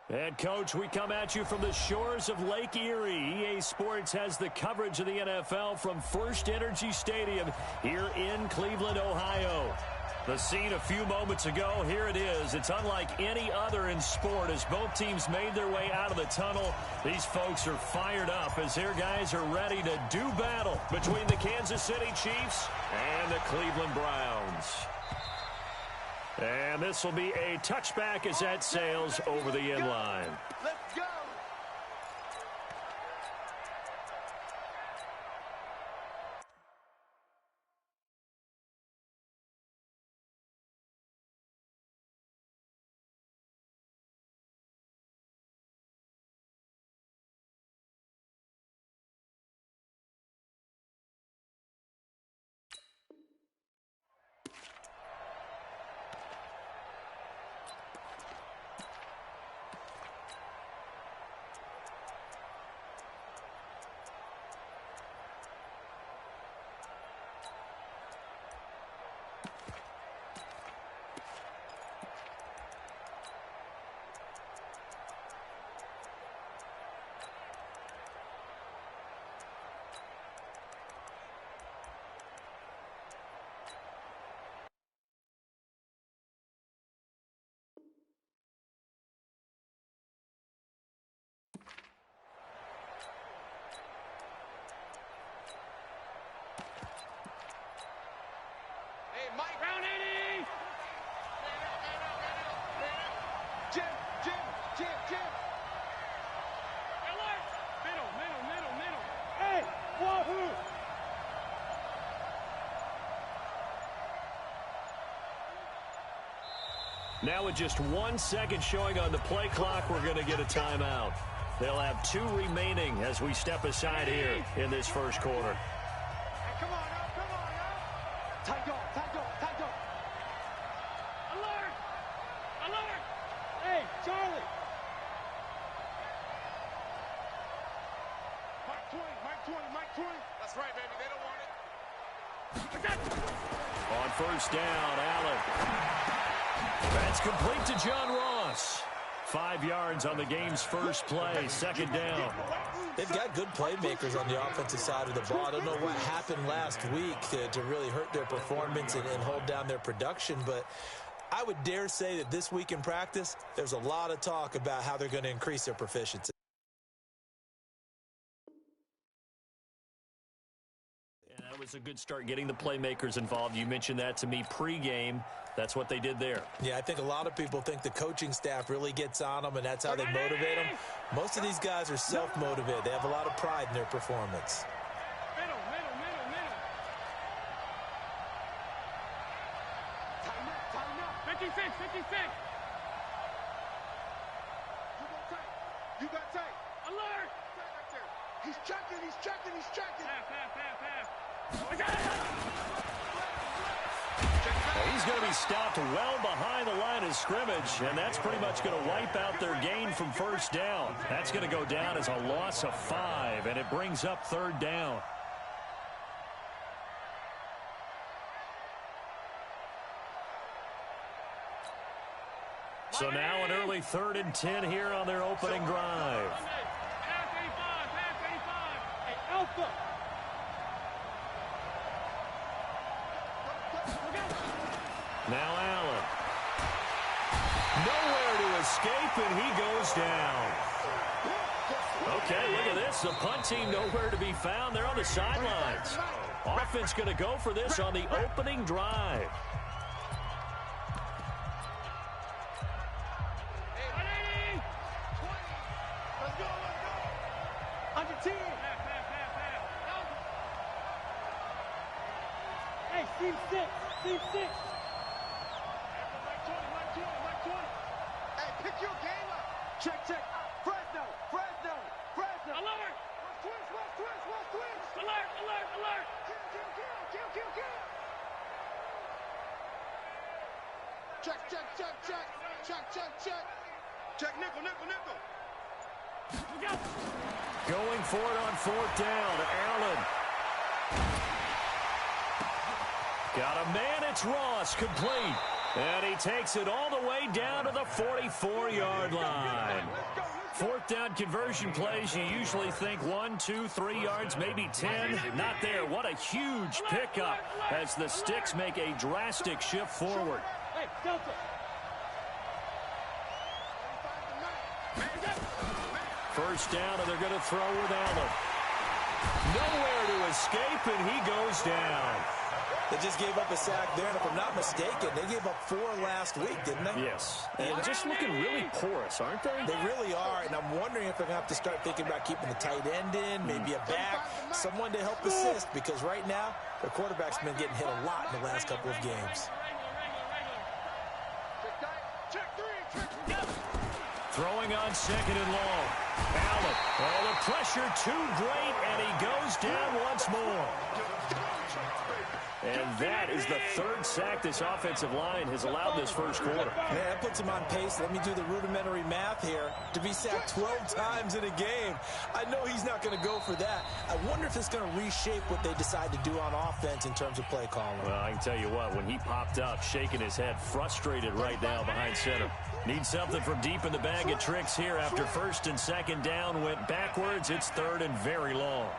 And, Coach, we come at you from the shores of Lake Erie. EA Sports has the coverage of the NFL from First Energy Stadium here in Cleveland, Ohio. The scene a few moments ago, here it is. It's unlike any other in sport as both teams made their way out of the tunnel. These folks are fired up as their guys are ready to do battle between the Kansas City Chiefs and the Cleveland Browns. And this will be a touchback as that sails over the end line. Let's go. Mike. Round 80. Jim. Alert. Middle. Hey, wahoo. Now with just 1 second showing on the play clock, we're going to get a timeout. They'll have 2 remaining as we step aside here in this first quarter. Come on now. Tight dog. Alert. Hey, Charlie. Mike 20. That's right, baby. They don't want it. On first down, Allen. That's complete to John Ross. 5 yards on the game's first play, second down. They've got good playmakers on the offensive side of the ball. I don't know what happened last week to really hurt their performance and hold down their production, but I would dare say that this week in practice, there's a lot of talk about how they're going to increase their proficiency. Yeah, that was a good start getting the playmakers involved. You mentioned that to me pregame. That's what they did there. Yeah, I think a lot of people think the coaching staff really gets on them, and that's how they motivate them. Most of these guys are self-motivated. They have a lot of pride in their performance. Middle. Time up. 56. You got tight. Alert. He's checking. Pass. He's going to be stopped well behind the line of scrimmage, and that's pretty much going to wipe out their gain from first down. That's going to go down as a loss of 5, and it brings up third down. So now an early 3rd and 10 here on their opening drive. Pass 85. Hey, Alpha. Now Allen. Nowhere to escape, and he goes down. Okay, look at this. The punt team nowhere to be found. They're on the sidelines. Offense going to go for this on the opening drive. On your team. Hey, team 6. Mike 20. Hey, pick your game up. Check. Fresno. Alert. West twist. Alert. Kill. Check, nickel. Going for it on 4th down. Allen. Got a man. It's Ross. Complete. And he takes it all the way down to the 44-yard line. Fourth down conversion plays, you usually think 1, 2, 3 yards, maybe 10. Not there. What a huge pickup as the Sticks make a drastic shift forward. First down, and they're going to throw with Allen. Nowhere to escape, and he goes down. They just gave up a sack there, and if I'm not mistaken, they gave up 4 last week, didn't they? Yes. And just looking really porous, aren't they? They really are, and I'm wondering if they're going to have to start thinking about keeping the tight end in, maybe a back, someone to help assist, because right now, their quarterback's been getting hit a lot in the last couple of games. Throwing on second and long. Allen. Oh, the pressure too great, and he goes down once more. And that is the 3rd sack this offensive line has allowed this first quarter. Man, that puts him on pace. Let me do the rudimentary math here. To be sacked 12 times in a game, I know he's not going to go for that. I wonder if it's going to reshape what they decide to do on offense in terms of play calling. Well, I can tell you what, when he popped up, shaking his head, frustrated right now behind center. Needs something from deep in the bag of tricks here after 1st and 2nd down went backwards. It's 3rd and very long.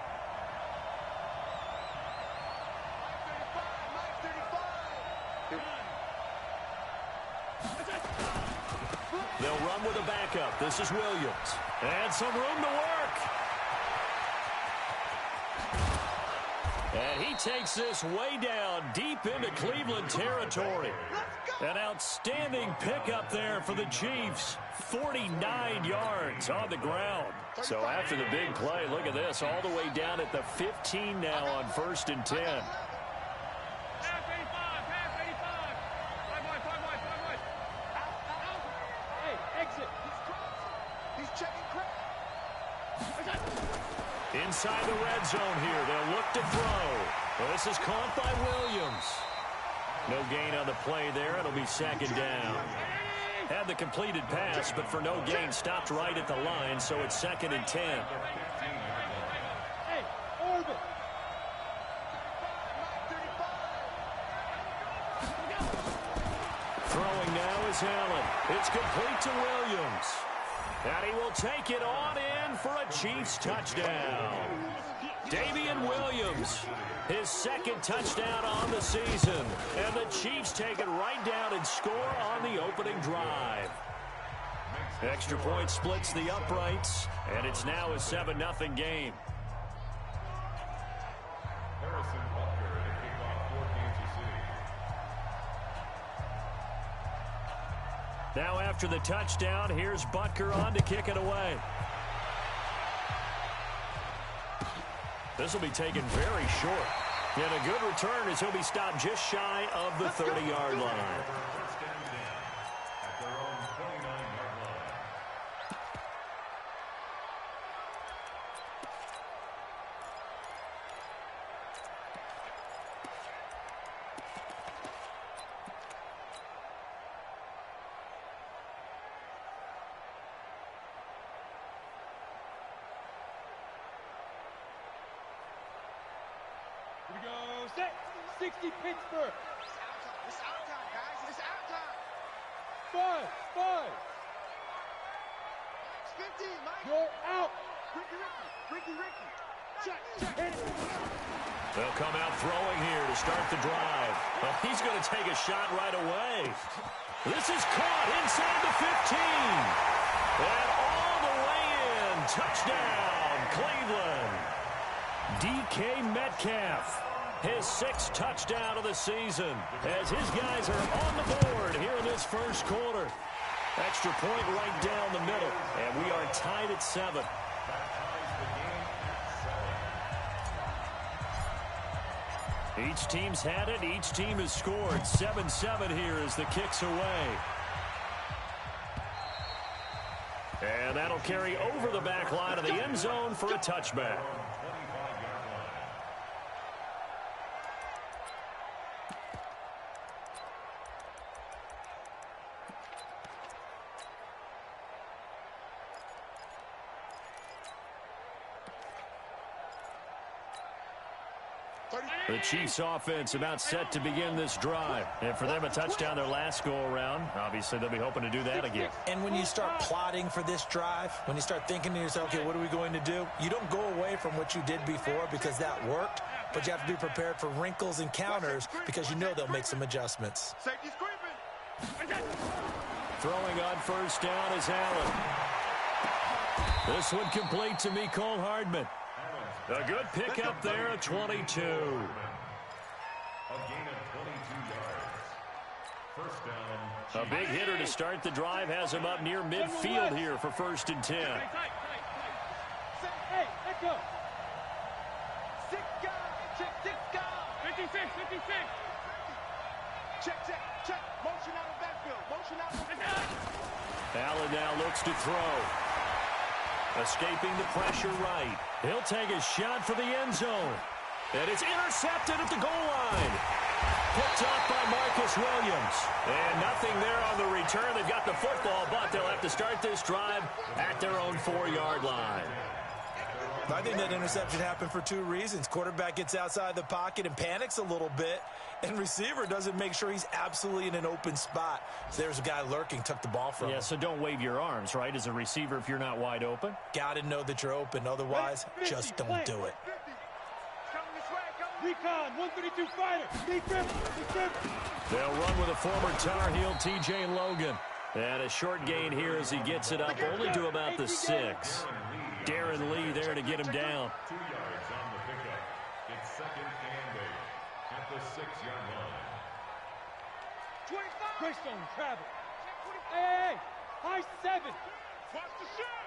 They'll run with a backup. This is Williams. And some room to work. And he takes this way down deep into Cleveland territory. An outstanding pickup there for the Chiefs. 49 yards on the ground. So after the big play, look at this. All the way down at the 15 now on 1st and 10. Inside the red zone here. They'll look to throw. This is caught by Williams. No gain on the play there. It'll be 2nd down. Had the completed pass, but for no gain, stopped right at the line, so it's 2nd and 10. Throwing now is Allen. It's complete to Williams. And he will take it on in for a Chiefs touchdown. Damian Williams, his 2nd touchdown on the season. And the Chiefs take it right down and score on the opening drive. Extra point splits the uprights, and it's now a 7-0 game. Now after the touchdown, here's Butker on to kick it away. This will be taken very short. And a good return as he'll be stopped just shy of the 30-yard line. Here we go, set. 60 Pittsburgh. It's out time, guys. It's out time. 5. It's 15, Mike. You're out. Ricky. Check. They'll come out throwing here to start the drive. Well, he's going to take a shot right away. This is caught inside the 15. And all the way in. Touchdown, Cleveland. DK Metcalf, his 6th touchdown of the season, as his guys are on the board here in this first quarter. Extra point right down the middle, and we are tied at 7. Each team's had it. Each team has scored. 7-7 here as the kick's away. And that'll carry over the back line of the end zone for a touchback. The Chiefs offense about set to begin this drive. And for them, a touchdown their last go-around. Obviously, they'll be hoping to do that again. And when you start plotting for this drive, when you start thinking to yourself, okay, what are we going to do? You don't go away from what you did before because that worked, but you have to be prepared for wrinkles and counters because you know they'll make some adjustments. Throwing on first down is Allen. This one complete to Mecole Hardman. A good pickup there at 22. A gain of 22 yards. First down. A big hitter to start the drive has him up near midfield here for 1st and 10. Hey, let's go. 6 guys. Check. 56. Check. Motion out of backfield. Allen now looks to throw. Escaping the pressure right. He'll take a shot for the end zone. And it's intercepted at the goal line. Picked up by Marcus Williams. And nothing there on the return. They've got the football, but they'll have to start this drive at their own 4-yard line. I think that interception happened for 2 reasons. Quarterback gets outside the pocket and panics a little bit, and receiver doesn't make sure he's absolutely in an open spot. So there's a guy lurking, took the ball from him. Yeah, so don't wave your arms, right, as a receiver if you're not wide open. Got to know that you're open. Otherwise, just don't do it. Recon, 132 fighter. They'll run with a former Tar Heel, TJ Logan. And a short gain here as he gets it up only to about the 6. Darren Lee there to get him down. 2 yards on the pickup. It's 2nd and 8 at the 6-yard line. 25. Greystone travel. Hey, high 7. Watch the shot.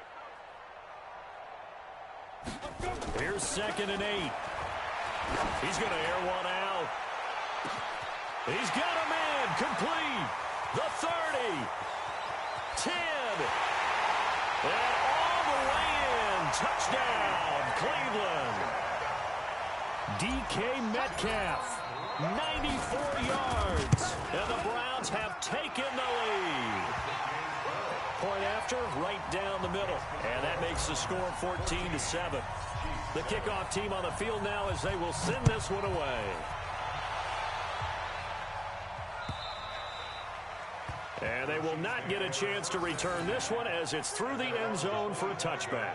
Here's 2nd and 8. He's going to air one out. He's got a man complete. The 30. 10. And all the way in. Touchdown, Cleveland. DK Metcalf, 94 yards. And the Browns have taken the lead. Point after, right down the middle. And that makes the score 14-7. The kickoff team on the field now as they will send this one away. And they will not get a chance to return this one as it's through the end zone for a touchback.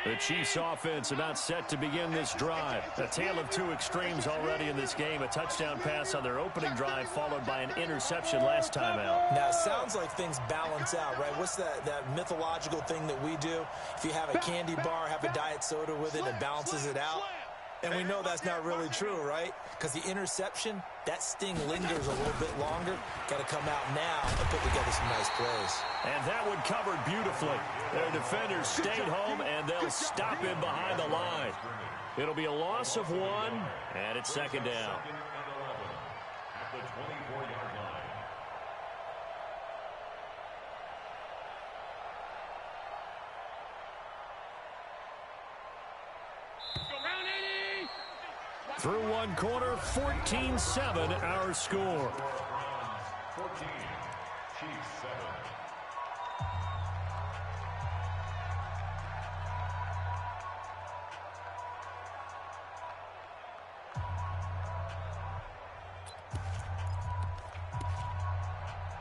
The Chiefs offense about set to begin this drive. A tale of 2 extremes already in this game. A touchdown pass on their opening drive followed by an interception last time out. Now, it sounds like things balance out, right? What's that mythological thing that we do? If you have a candy bar, have a diet soda with it, it balances it out. And we know that's not really true, right? Because the interception, that sting lingers a little bit longer. Got to come out now and put together some nice plays. And that one covered beautifully. Their defenders stayed home, and they'll stop him behind the line. It'll be a loss of 1, and it's 2nd down. Second and 11 at the 24-yard line. Through one quarter, 14-7 our score. Browns 14, Chiefs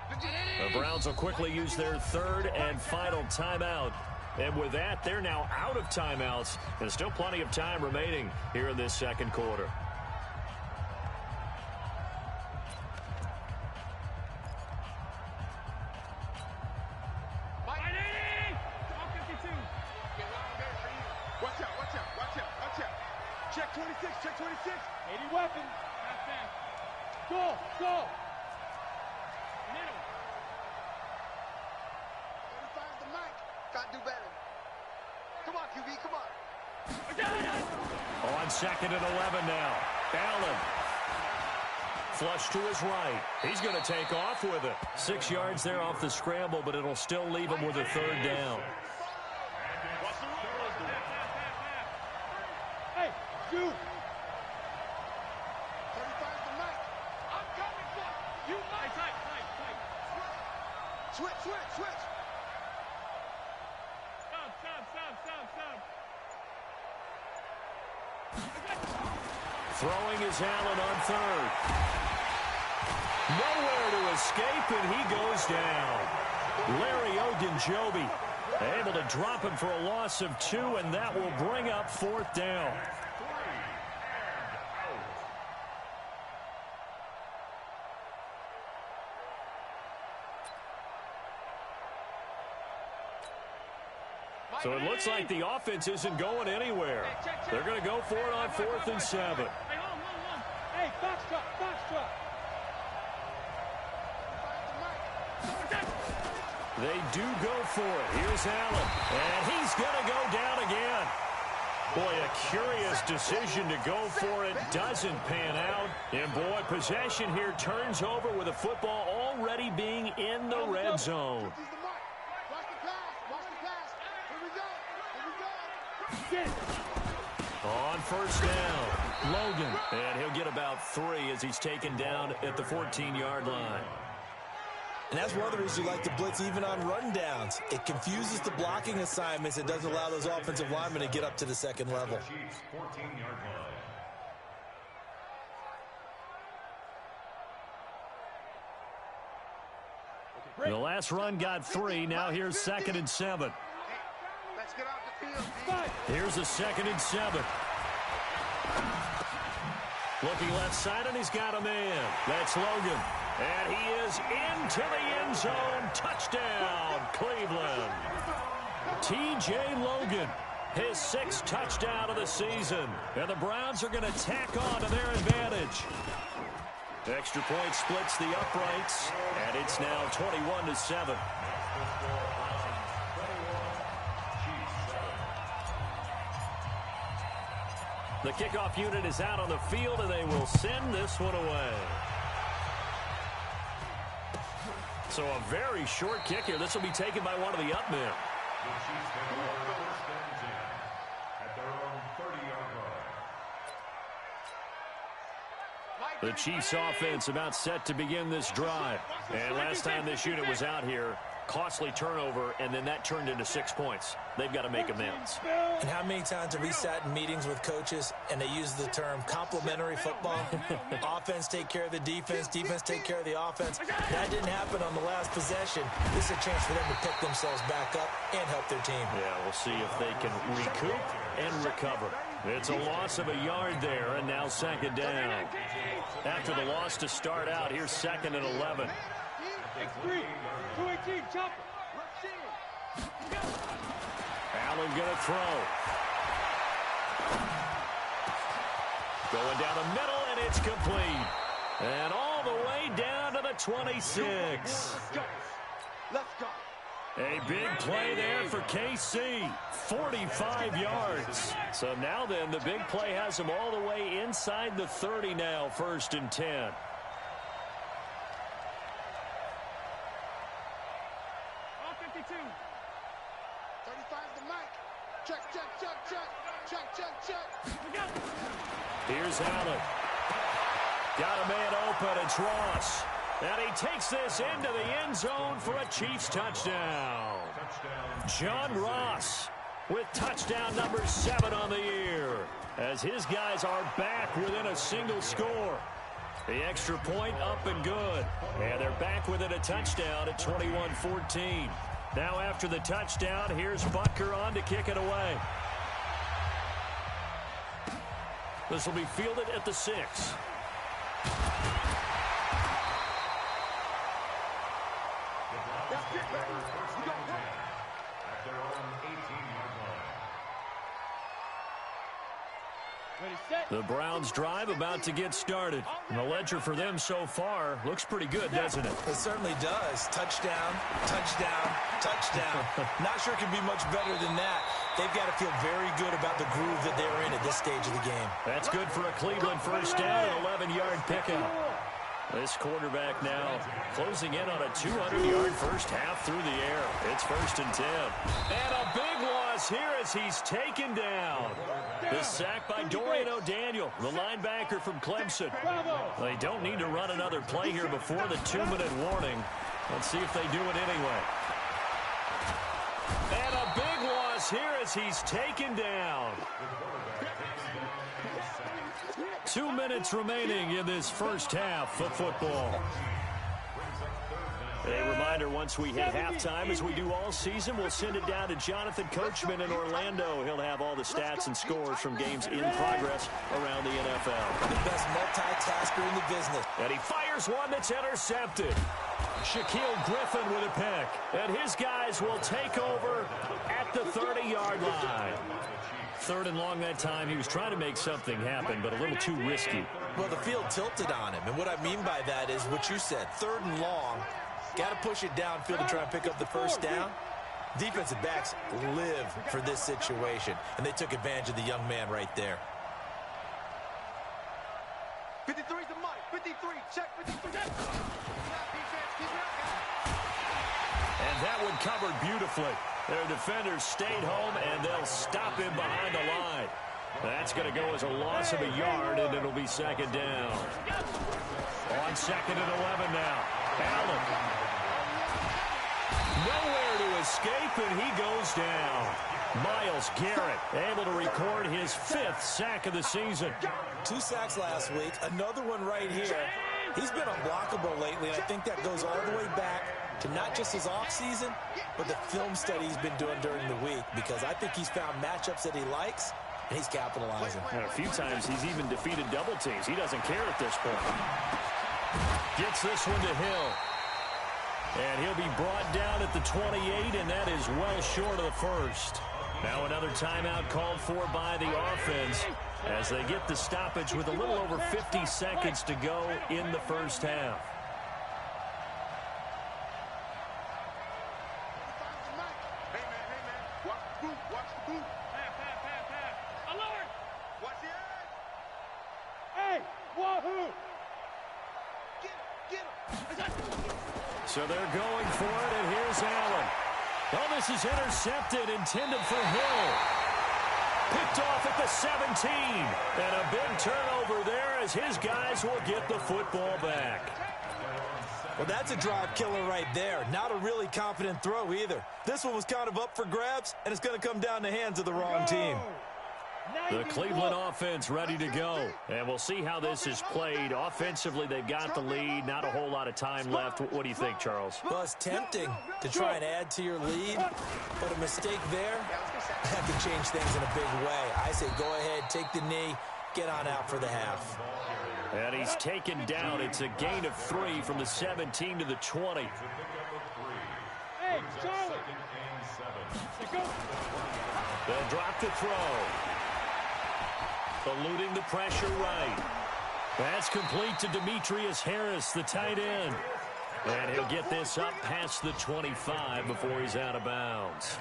7. The Browns will quickly use their 3rd and final timeout. And with that, they're now out of timeouts. There's still plenty of time remaining here in this 2nd quarter. Watch out. Check 26. 80 weapon. Go. Middle. 35's the mic. Gotta do better. Come on, QB, come on. On 2nd and 11 now. Allen. Flush to his right. He's going to take off with it. 6 yards there off the scramble, but it'll still leave him with a 3rd down. Hey, you. 35's the mic. I'm coming for you. Tight. Switch. Stop. Throwing is Allen on third. Nowhere to escape, and he goes down. Larry Ogunjobi able to drop him for a loss of 2, and that will bring up 4th down. So it looks like the offense isn't going anywhere. They're going to go for it on 4th and 7. Hey, box truck. They do go for it. Here's Allen, and he's going to go down again. Boy, a curious decision to go for it doesn't pan out. And, boy, possession here turns over with the football already being in the red zone. On 1st down, Logan, and he'll get about 3 as he's taken down at the 14-yard line. And that's one of the reasons you like to blitz even on rundowns. It confuses the blocking assignments. It doesn't allow those offensive linemen to get up to the second level. The last run got 3. Now here's 2nd and 7. Let's get off the field. Here's a 2nd and 7. Looking left side, and he's got a man. That's Logan. And he is into the end zone. Touchdown, Cleveland. T.J. Logan, his 6th touchdown of the season. And the Browns are going to tack on to their advantage. Extra point splits the uprights, and it's now 21-7. The kickoff unit is out on the field, and they will send this one away. So a very short kick here. This will be taken by one of the up men. The Chiefs offense about set to begin this drive. And last time this unit was out here, costly turnover, and then that turned into 6 points. They've got to make amends. And how many times have we sat in meetings with coaches and they use the term complementary football? Offense take care of the defense, defense take care of the offense. That didn't happen on the last possession. This is a chance for them to pick themselves back up and help their team. Yeah, we'll see if they can recoup and recover. It's a loss of a yard there, and now 2nd down. After the loss to start out, here's 2nd and 11. X3, 218, chopper. Allen going to throw. Going down the middle, and it's complete. And all the way down to the 26. Let's go. A big play there for KC. 45 yards. So now then, the big play has them all the way inside the 30 now, 1st and 10. All 52. 35 the mic. Check. Here's Allen. Got a man open. It's Ross. And he takes this into the end zone for a Chiefs touchdown. John Ross with touchdown number 7 on the year, as his guys are back within a single score. The extra point up and good. And they're back within a touchdown at 21-14. Now after the touchdown, here's Butker on to kick it away. This will be fielded at the 6. The Browns drive about to get started. And the ledger for them so far looks pretty good, doesn't it? It certainly does. Touchdown. Not sure it can be much better than that. They've got to feel very good about the groove that they're in at this stage of the game. That's good for a Cleveland 1st down, an 11-yard pickup. This quarterback now closing in on a 200-yard first half through the air. It's 1st and 10. And a big loss here as he's taken down. The sack by Dorian O'Daniel, the linebacker from Clemson. They don't need to run another play here before the 2-minute warning. Let's see if they do it anyway. And a big loss here as he's taken down. 2 minutes remaining in this first half of football. A reminder, once we hit halftime, as we do all season, we'll send it down to Jonathan Coachman in Orlando. He'll have all the stats and scores from games in progress around the NFL. The best multitasker in the business. And he fires one that's intercepted. Shaquille Griffin with a pick. And his guys will take over at the 30-yard line. 3rd and long that time. He was trying to make something happen, but a little too risky. Well, the field tilted on him. And what I mean by that is what you said. 3rd and long. Got to push it downfield to try and pick up the first down. Defensive backs live for this situation, and they took advantage of the young man right there. 53 is the mic. 53, check 53. And that one covered beautifully. Their defenders stayed home, and they'll stop him behind the line. That's going to go as a loss of a yard, and it'll be 2nd down. On 2nd and 11 now. Allen. Nowhere to escape, and he goes down. Myles Garrett able to record his 5th sack of the season. 2 sacks last week, another one right here. He's been unblockable lately, and I think that goes all the way back to not just his offseason, but the film study he's been doing during the week, because I think he's found matchups that he likes, and he's capitalizing. And a few times he's even defeated double teams. He doesn't care at this point. Gets this one to Hill. And he'll be brought down at the 28, and that is well short of the first. Now another timeout called for by the offense as they get the stoppage with a little over 50 seconds to go in the first half. Hey, man. Watch the boot. Watch the boot. Pass. Alert. Watch the edge. Hey, wahoo. Get him. So they're going for it, and here's Allen. Oh, this is intercepted, intended for Hill. Picked off at the 17. And a big turnover there as his guys will get the football back. Well, that's a drive killer right there. Not a really confident throw either. This one was kind of up for grabs, and it's going to come down the hands of the wrong team. The Cleveland offense ready to go. And we'll see how this is played. Offensively, they've got the lead. Not a whole lot of time left. What do you think, Charles? Well, it's tempting to try and add to your lead, but a mistake there, that can change things in a big way. I say go ahead, take the knee, get on out for the half. And he's taken down. It's a gain of 3 from the 17 to the 20. Hey, Charlie. They'll drop the throw. Eluding the pressure right. That's complete to Demetrius Harris, the tight end. And he'll get this up past the 25 before he's out of bounds.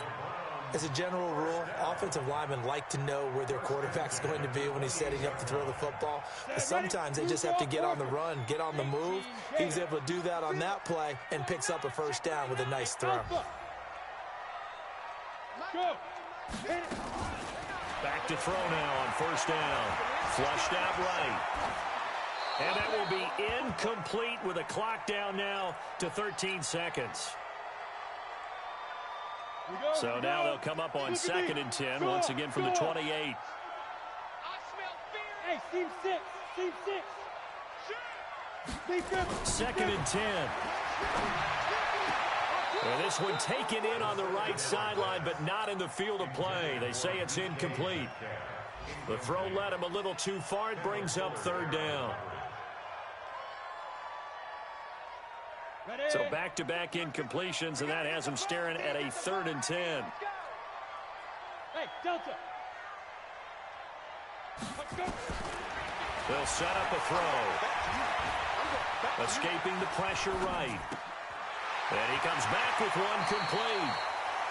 As a general rule, offensive linemen like to know where their quarterback's going to be when he's setting up to throw the football. But sometimes they just have to get on the run, get on the move. He was able to do that on that play and picks up a first down with a nice throw. Go. Back to throw now on first down. Flushed out right. And that will be incomplete with a clock down now to 13 seconds. So now they'll come up on 2nd and 10, once again from the 28. Hey, team 6. Team 6. 2nd and 10. And this one taken in on the right sideline, but not in the field of play. They say it's incomplete. The throw led him a little too far. It brings up 3rd down. So back-to-back incompletions, and that has him staring at a 3rd and 10. Hey, Delta. They'll set up a throw. Escaping the pressure right. And he comes back with one complete.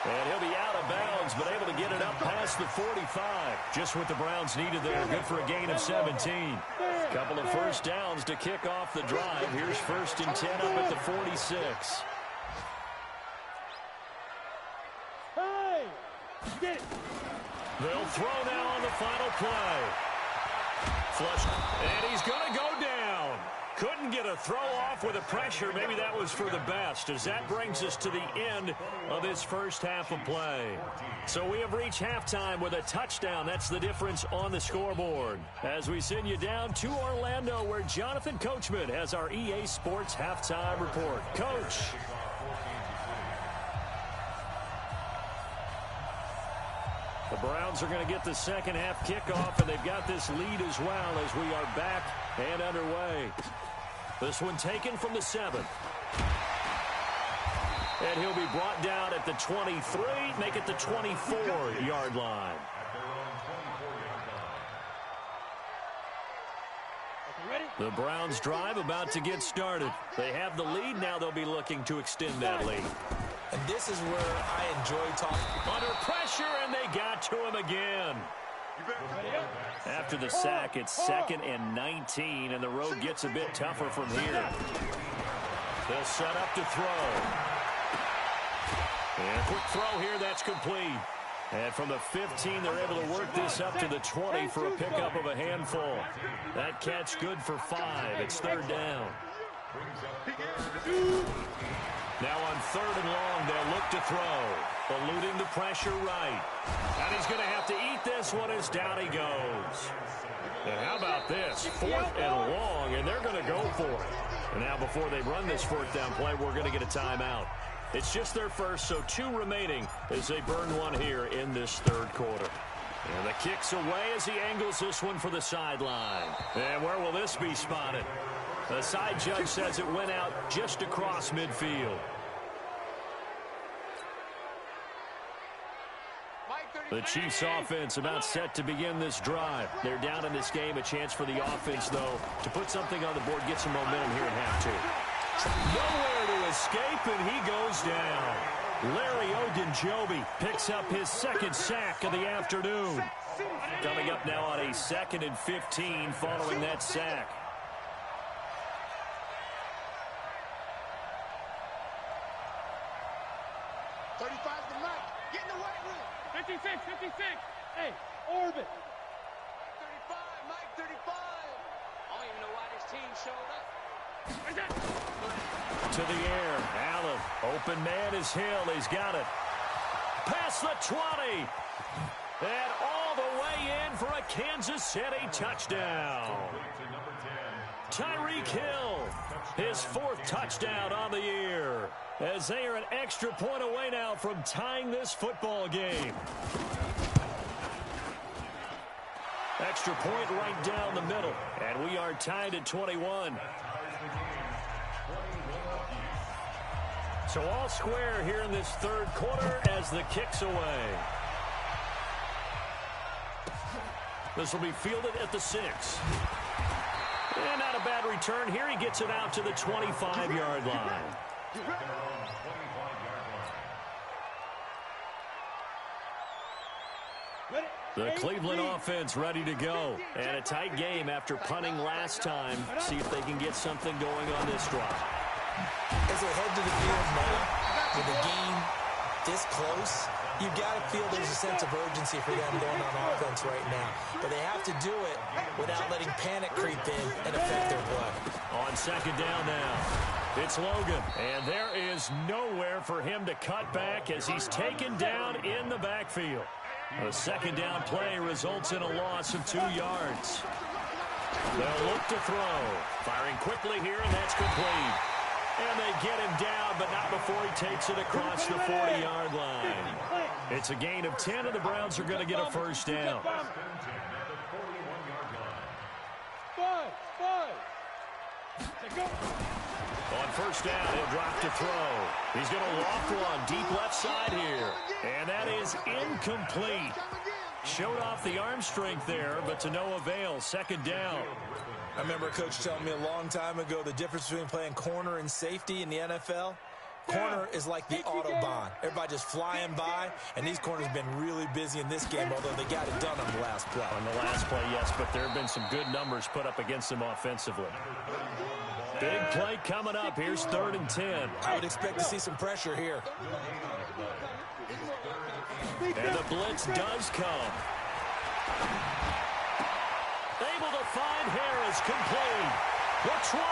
And he'll be out of bounds, but able to get it up past the 45. Just what the Browns needed there. Good for a gain of 17. Couple of first downs to kick off the drive. Here's 1st and 10 up at the 46. Hey! Get it! They'll throw now on the final play. Flush. And he's going to go down. Couldn't get a throw off with the pressure. Maybe that was for the best, as that brings us to the end of this first half of play. So we have reached halftime with a touchdown. That's the difference on the scoreboard. As we send you down to Orlando, where Jonathan Coachman has our EA Sports halftime report. Coach. The Browns are going to get the second half kickoff, and they've got this lead as well as we are back and underway. This one taken from the 7. And he'll be brought down at the 23, make it the 24-yard line. The Browns drive about to get started. They have the lead. Now they'll be looking to extend that lead. And this is where I enjoy talking. Under pressure, and they got to him again. After the sack, it's 2nd and 19, and the road gets a bit tougher from here. They'll set up to throw. And a quick throw here, that's complete. And from the 15, they're able to work this up to the 20 for a pickup of a handful. That catch good for 5. It's 3rd down. Now on 3rd and long, they'll look to throw. Eluding the pressure right. And he's going to have to eat this one as down he goes. And how about this? 4th and long, and they're going to go for it. And now before they run this 4th down play, we're going to get a timeout. It's just their first, so 2 remaining as they burn one here in this 3rd quarter. And the kick's away as he angles this one for the sideline. And where will this be spotted? The side judge says it went out just across midfield. The Chiefs offense about set to begin this drive. They're down in this game. A chance for the offense, though, to put something on the board, get some momentum here in half 2. Nowhere to escape, and he goes down. Larry Ogunjobi picks up his 2nd sack of the afternoon. Coming up now on a 2nd and 15 following that sack. Get in the weight room. 56. Hey, orbit. 35, Mike, 35. I don't even know why this team showed up. To the air. Allen. Open man is Hill. He's got it. Past the 20. And all the way in for a Kansas City touchdown. Tyreek Hill. His 4th touchdown on the year. As they are an extra point away now from tying this football game. Extra point right down the middle. And we are tied at 21. So all square here in this 3rd quarter as the kick's away. This will be fielded at the 6. And not a bad return here. He gets it out to the 25-yard line. The Cleveland offense ready to go. And a tight game after punting last time. See if they can get something going on this drive. As they head to the field now, with the game this close, you've got to feel there's a sense of urgency for them going on offense right now. But they have to do it without letting panic creep in and affect their play. On 2nd down now, it's Logan. And there is nowhere for him to cut back as he's taken down in the backfield. The 2nd down play results in a loss of 2 yards. They'll look to throw. Firing quickly here, and that's complete. And they get him down, but not before he takes it across the 40-yard line. It's a gain of 10, and the Browns are going to get a 1st down. On 1st down, he'll drop to throw. He's going to loft one deep left side here. And that is incomplete. Showed off the arm strength there, but to no avail. 2nd down. I remember a coach telling me a long time ago the difference between playing corner and safety in the NFL. Corner is like the Autobahn. Everybody just flying by, and these corners have been really busy in this game, although they got it done on the last play. On the last play, yes, but there have been some good numbers put up against them offensively. Big play coming up. Here's 3rd and 10. I would expect to see some pressure here. And the blitz does come. Able to find Harris, complete. The 20.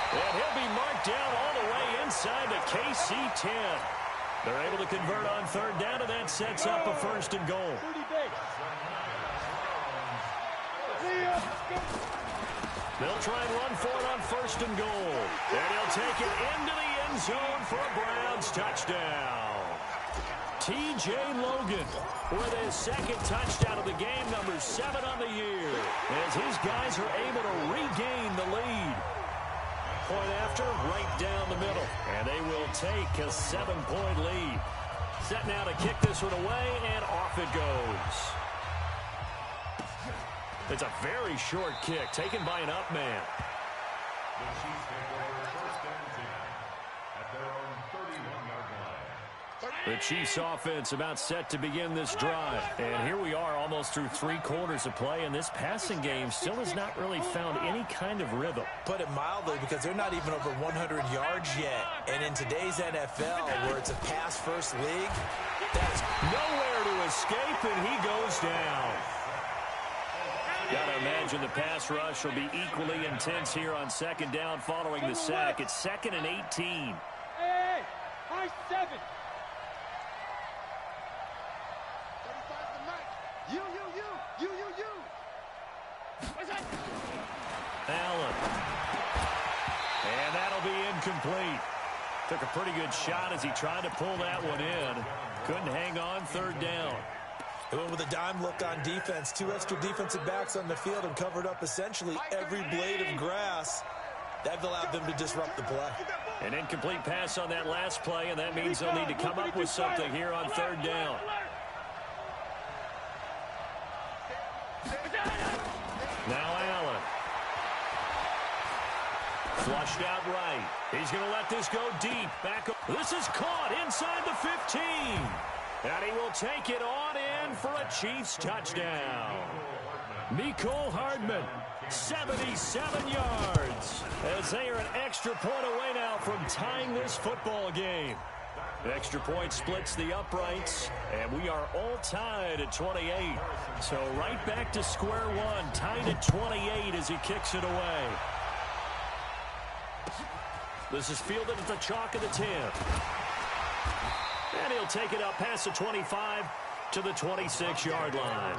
And he'll be marked down all the way inside the KC 10. They're able to convert on third down, and that sets up a first and goal. They'll try and run for it on first and goal. And he'll take it into the end zone for a Browns touchdown. T.J. Logan with his second touchdown of the game, number 7 on the year, as his guys are able to regain the lead. Point after, right down the middle. And they will take a 7-point lead. Set now to kick this one away, and off it goes. It's a very short kick, taken by an up man. The Chiefs take over first and 10 at their own 31-yard line. The Chiefs offense about set to begin this drive. And here we are almost through 3 quarters of play, and this passing game still has not really found any kind of rhythm. Put it mildly, because they're not even over 100 yards yet. And in today's NFL, where it's a pass-first league, that's nowhere to escape, and he goes down. Gotta imagine the pass rush will be equally intense here on second down following the sack. It's 2nd and 18. Hey, high 7. Allen. And that'll be incomplete. Took a pretty good shot as he tried to pull that one in. Couldn't hang on third down. They went with a dime look on defense. 2 extra defensive backs on the field and covered up essentially every blade of grass. That allowed them to disrupt the play. An incomplete pass on that last play, and that means they'll need to come up with something here on third down. Now Allen. Flushed out right. He's going to let this go deep. Back up. This is caught inside the 15. And he will take it on in for a Chiefs touchdown. Mecole Hardman, 77 yards. As they are an extra point away now from tying this football game. The extra point splits the uprights, and we are all tied at 28. So right back to square one, tied at 28 as he kicks it away. This is fielded at the chalk of the 10. And he'll take it up past the 25 to the 26-yard line.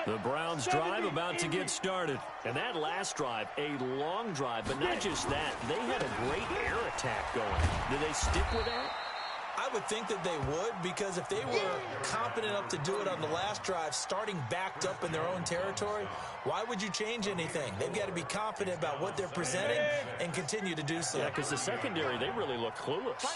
The Browns drive about to get started. And that last drive, a long drive, but not just that. They had a great air attack going. Did they stick with that? I would think that they would, because if they were confident enough to do it on the last drive, starting backed up in their own territory, why would you change anything? They've got to be confident about what they're presenting and continue to do so. Yeah, because the secondary, they really look clueless.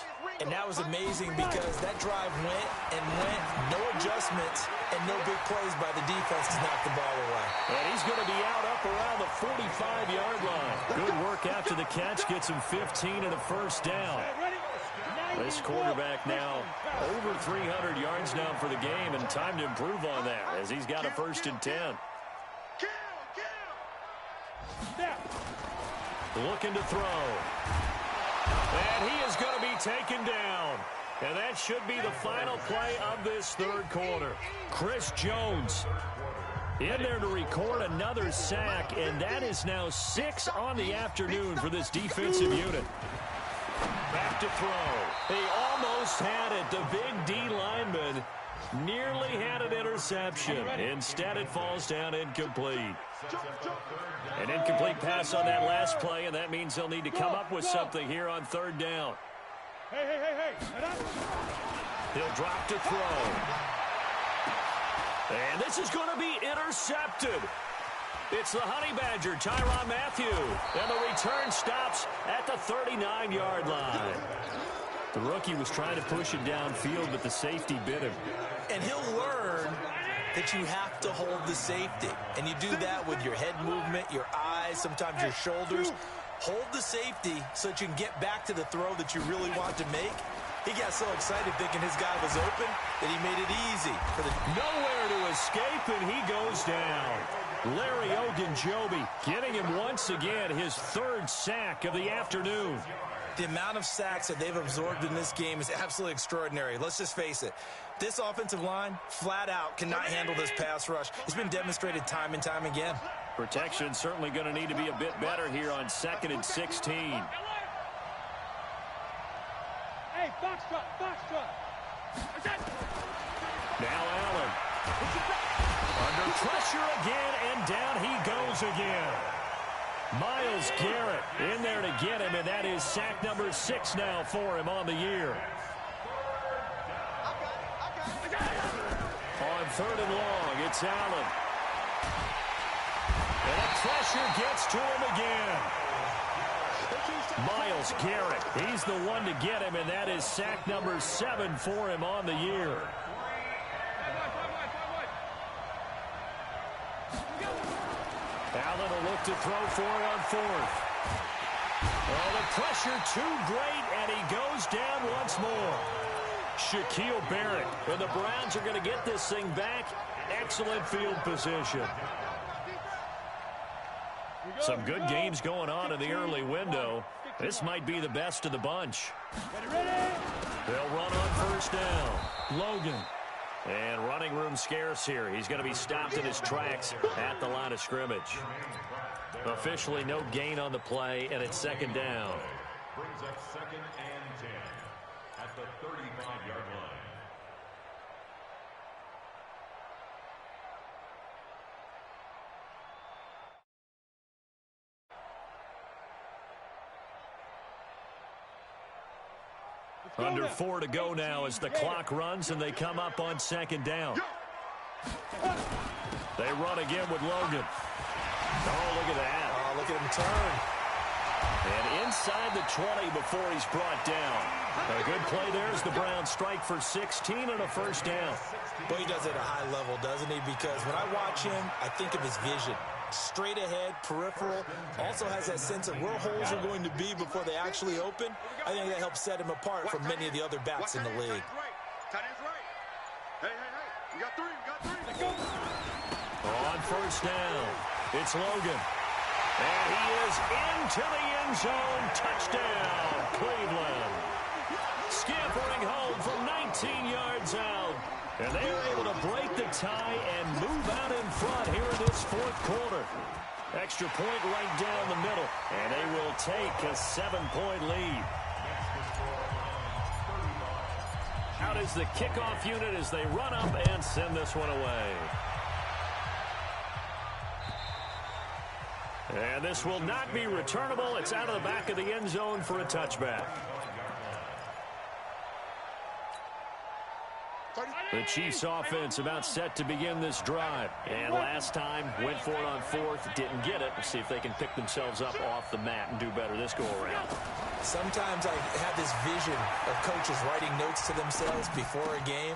And that was amazing because that drive went and went, no adjustments, and no big plays by the defense to knock the ball away. And he's going to be out up around the 45-yard line. Good work after the catch, gets him 15 and a first down. This quarterback now over 300 yards now for the game, and time to improve on that as he's got a 1st and 10. Looking to throw. And he is going to be taken down. And that should be the final play of this third quarter. Chris Jones in there to record another sack, and that is now 6 on the afternoon for this defensive unit. Back to throw. He almost had it. The big D lineman nearly had an interception. Instead, it falls down incomplete. An incomplete pass on that last play, and that means they'll need to come up with something here on third down. Hey. He'll drop to throw. And this is going to be intercepted. It's the Honey Badger, Tyrann Mathieu. And the return stops at the 39-yard line. The rookie was trying to push it downfield, but the safety bit him. And he'll learn that you have to hold the safety. And you do that with your head movement, your eyes, sometimes your shoulders. Hold the safety so that you can get back to the throw that you really want to make. He got so excited thinking his guy was open that he made it easy for the... Nowhere to escape, and he goes down. Larry Ogunjobi getting him once again his 3rd sack of the afternoon. The amount of sacks that they've absorbed in this game is absolutely extraordinary. Let's just face it. This offensive line, flat out, cannot handle this pass rush. It's been demonstrated time and time again. Protection certainly going to need to be a bit better here on 2nd and 16. Hey, box truck. Now Allen. Under pressure again, and down he goes again. Myles Garrett in there to get him, and that is sack number 6 now for him on the year. On 3rd and long, it's Allen. And the pressure gets to him again. Myles Garrett, he's the one to get him, and that is sack number 7 for him on the year. Allen will look to throw for it on 4th. Oh, the pressure too great, and he goes down once more. Shaquille Barrett, and the Browns are going to get this thing back. Excellent field position. Some good games going on in the early window. This might be the best of the bunch. They'll run on 1st down. Logan. And running room scarce here. He's going to be stopped in his tracks at the line of scrimmage. Officially no gain on the play, and it's 2nd down. Brings up 2nd and 10 at the 35-yard line. Under 4 to go now as the clock runs and they come up on 2nd down. They run again with Logan. Oh, look at that. Oh, look at him turn. And inside the 20 before he's brought down. A good play there as the Browns strike for 16 and a 1st down. But he does it at a high level, doesn't he? Because when I watch him, I think of his vision. Straight ahead, peripheral, also has that sense of where holes are going to be before they actually open. I think that helps set him apart from many of the other backs in the league. Tight end's right. Hey. You got 3. Let's go. On 1st down, it's Logan. And he is into the end zone. Touchdown, Cleveland. Scampering home from 19 yards out. And they are able to break the tie and move out in front here in this 4th quarter. Extra point right down the middle. And they will take a 7-point lead. Out is the kickoff unit as they run up and send this one away. And this will not be returnable. It's out of the back of the end zone for a touchback. The Chiefs offense about set to begin this drive. And last time, went for it on 4th, didn't get it. We'll see if they can pick themselves up off the mat and do better this go-around. Sometimes I have this vision of coaches writing notes to themselves before a game.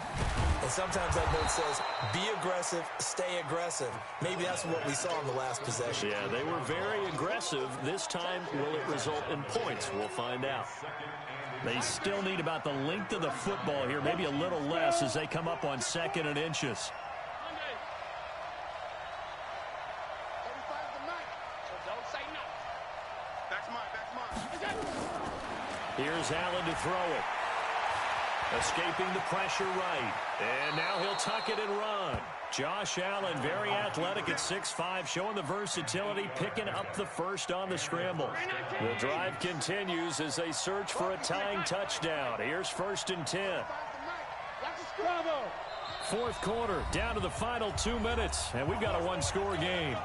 And sometimes that note says, be aggressive, stay aggressive. Maybe that's what we saw in the last possession. Yeah, they were very aggressive. This time, will it result in points? We'll find out. They still need about the length of the football here, maybe a little less as they come up on 2nd and inches. Here's Allen to throw it. Escaping the pressure right. And now he'll tuck it and run. Josh Allen, very athletic at 6'5", showing the versatility, picking up the first on the scramble. The drive continues as they search for a tying touchdown. Here's 1st and 10. 4th quarter, down to the final 2 minutes, and we've got a 1-score game.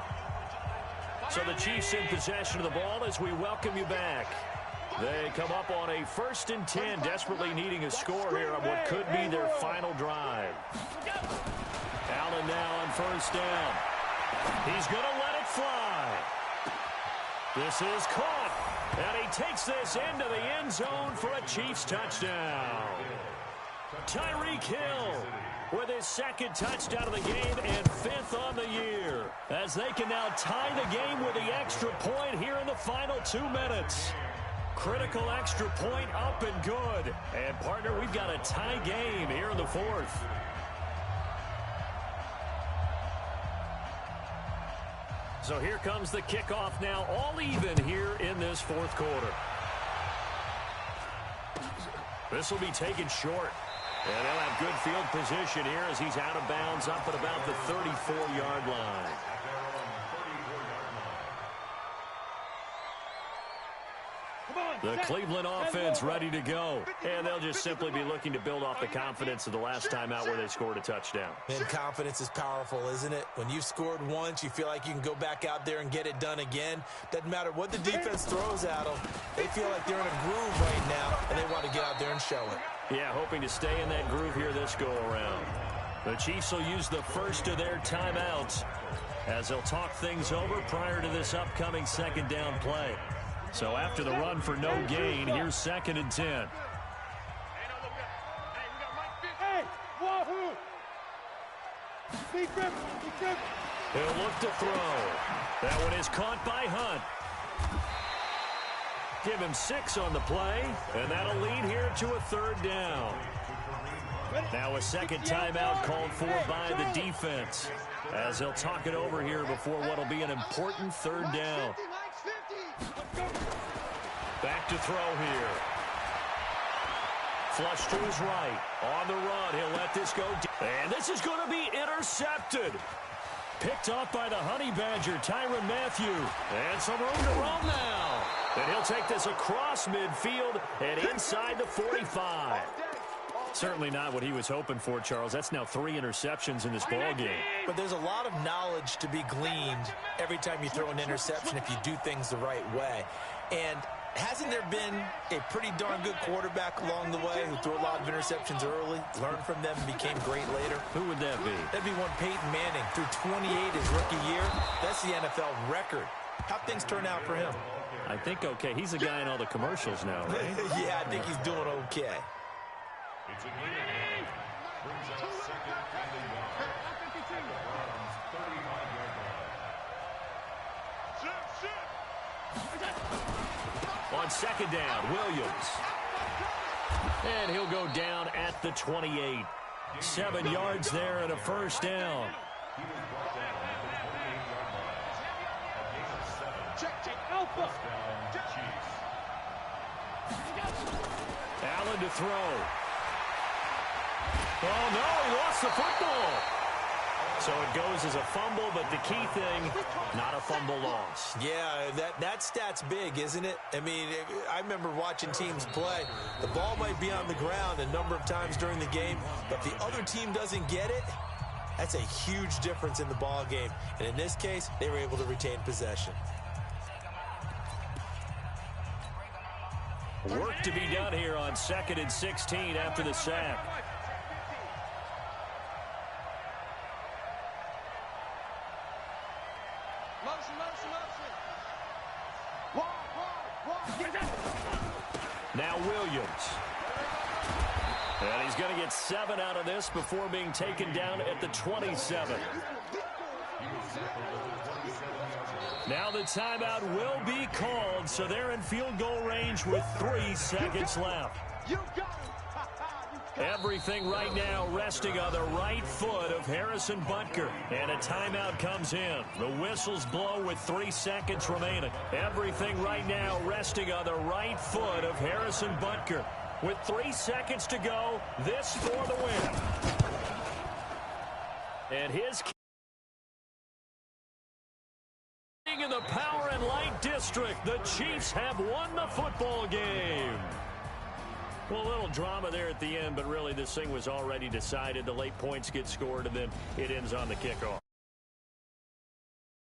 So the Chiefs in possession of the ball as we welcome you back. They come up on a 1st and 10, desperately needing a score here on what could be their final drive. Allen now on 1st down. He's going to let it fly. This is caught, and he takes this into the end zone for a Chiefs touchdown. Tyreek Hill with his 2nd touchdown of the game and 5th on the year, as they can now tie the game with the extra point here in the final 2 minutes. Critical extra point up and good. And, partner, we've got a tie game here in the 4th. So here comes the kickoff now, all even here in this 4th quarter. This will be taken short. And they'll have good field position here as he's out of bounds up at about the 34-yard line. The Cleveland offense ready to go. And they'll just simply be looking to build off the confidence of the last time out where they scored a touchdown. And confidence is powerful, isn't it? When you've scored once, you feel like you can go back out there and get it done again. Doesn't matter what the defense throws at them. They feel like they're in a groove right now, and they want to get out there and show it. Yeah, hoping to stay in that groove here this go-around. The Chiefs will use the first of their timeouts as they'll talk things over prior to this upcoming second down play. So after the run for no gain, here's 2nd and 10. He'll look to throw. That one is caught by Hunt. Give him 6 on the play, and that'll lead here to a 3rd down. Now a second timeout called for by the defense as they'll talk it over here before what will be an important 3rd down. Back to throw here. Flush to his right. On the run. He'll let this go. And this is going to be intercepted. Picked off by the Honey Badger, Tyrann Mathieu. And some room to roam now. And he'll take this across midfield and inside the 45. Certainly not what he was hoping for, Charles. That's now 3 interceptions in this ball game. But there's a lot of knowledge to be gleaned every time you throw an interception if you do things the right way. And hasn't there been a pretty darn good quarterback along the way who threw a lot of interceptions early, learned from them, and became great later? Who would that be? That'd be one Peyton Manning. Threw 28 his rookie year. That's the NFL record. How'd things turn out for him? I think okay. He's a guy in all the commercials now, right? Yeah, I think he's doing okay. It's a gain. Brings up 2nd and a yard. At the Browns' 35-yard line. On 2nd down, Williams. And he'll go down at the 28. 7 yards there and a 1st down. He was brought down at the 28-yard line. A gain of 7. Check, Alpha. First down, Chiefs. Allen to throw. Oh, no, he lost the football. So it goes as a fumble, but the key thing, not a fumble loss. Yeah, that stat's big, isn't it? I mean, I remember watching teams play. The ball might be on the ground a number of times during the game, but if the other team doesn't get it, that's a huge difference in the ball game. And in this case, they were able to retain possession. Work to be done here on 2nd and 16 after the sack. Now Williams. And he's going to get 7 out of this before being taken down at the 27. Now the timeout will be called, so they're in field goal range with 3 seconds left. Everything right now resting on the right foot of Harrison Butker. And a timeout comes in. The whistles blow with 3 seconds remaining. Everything right now resting on the right foot of Harrison Butker. With 3 seconds to go, this for the win. And his in the Power and Light District, the Chiefs have won the football game. Well, a little drama there at the end, but really this thing was already decided. The late points get scored, and then it ends on the kickoff.